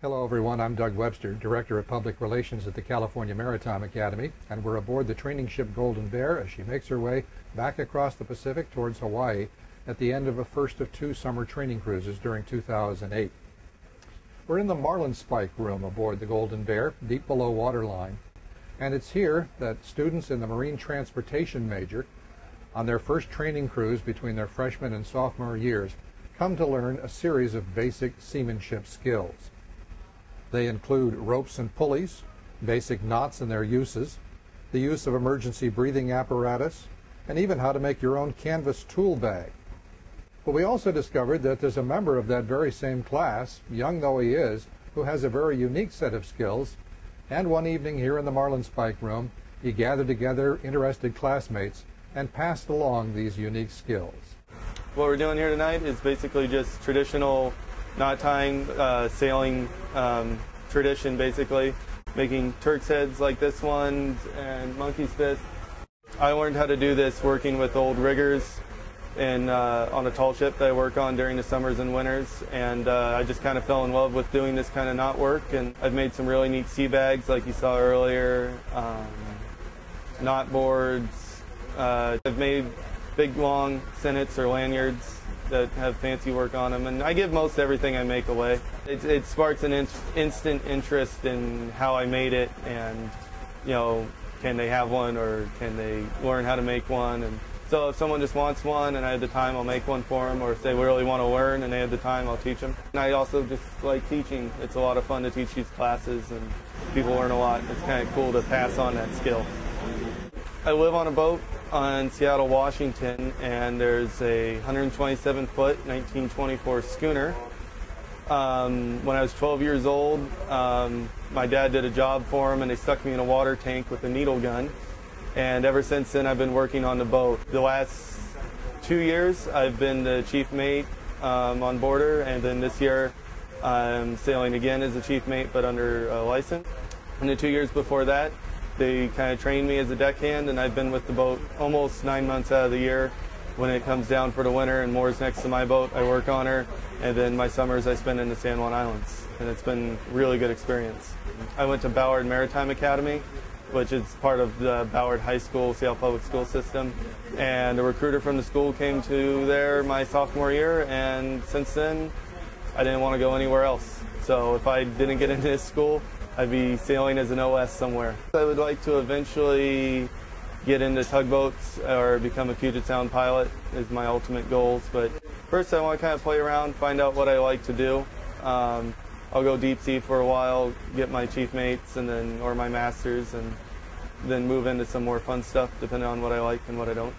Hello everyone, I'm Doug Webster, Director of Public Relations at the California Maritime Academy, and we're aboard the training ship Golden Bear as she makes her way back across the Pacific towards Hawaii at the end of a first of two summer training cruises during 2008. We're in the Marlinspike room aboard the Golden Bear, deep below waterline, and it's here that students in the Marine Transportation major, on their first training cruise between their freshman and sophomore years, come to learn a series of basic seamanship skills. They include ropes and pulleys, basic knots and their uses, the use of emergency breathing apparatus, and even how to make your own canvas tool bag. But we also discovered that there's a member of that very same class, young though he is, who has a very unique set of skills, and one evening here in the Marlinspike room, he gathered together interested classmates and passed along these unique skills. What we're doing here tonight is basically just traditional knot tying, sailing tradition, basically. Making Turk's heads like this one and monkey's fist. I learned how to do this working with old riggers and on a tall ship that I work on during the summers and winters, and I just kind of fell in love with doing this kind of knot work, and I've made some really neat sea bags like you saw earlier, knot boards. I've made big long sennets or lanyards that have fancy work on them, and I give most everything I make away. It sparks an instant interest in how I made it, and can they have one or can they learn how to make one. And so if someone just wants one and I have the time, I'll make one for them, or if they really want to learn and they have the time, I'll teach them. And I also just like teaching. It's a lot of fun to teach these classes, and people learn a lot. It's kind of cool to pass on that skill. I live on a boat on Seattle, Washington, and there's a 127-foot 1924 schooner. When I was 12 years old, my dad did a job for him, and they stuck me in a water tank with a needle gun. And ever since then, I've been working on the boat. The last 2 years, I've been the chief mate on board her, and then this year, I'm sailing again as a chief mate, but under a license. And the 2 years before that, they kind of trained me as a deckhand, and I've been with the boat almost 9 months out of the year. When it comes down for the winter and moors next to my boat, I work on her, and then my summers I spend in the San Juan Islands, and it's been a really good experience. I went to Ballard Maritime Academy, which is part of the Ballard High School, Seattle Public School system, and a recruiter from the school came to there my sophomore year, and since then I didn't want to go anywhere else. So if I didn't get into this school, I'd be sailing as an OS somewhere. I would like to eventually get into tugboats or become a Puget Sound pilot is my ultimate goals. But first I want to kind of play around, find out what I like to do. I'll go deep sea for a while, get my chief mates or my masters, and then move into some more fun stuff depending on what I like and what I don't.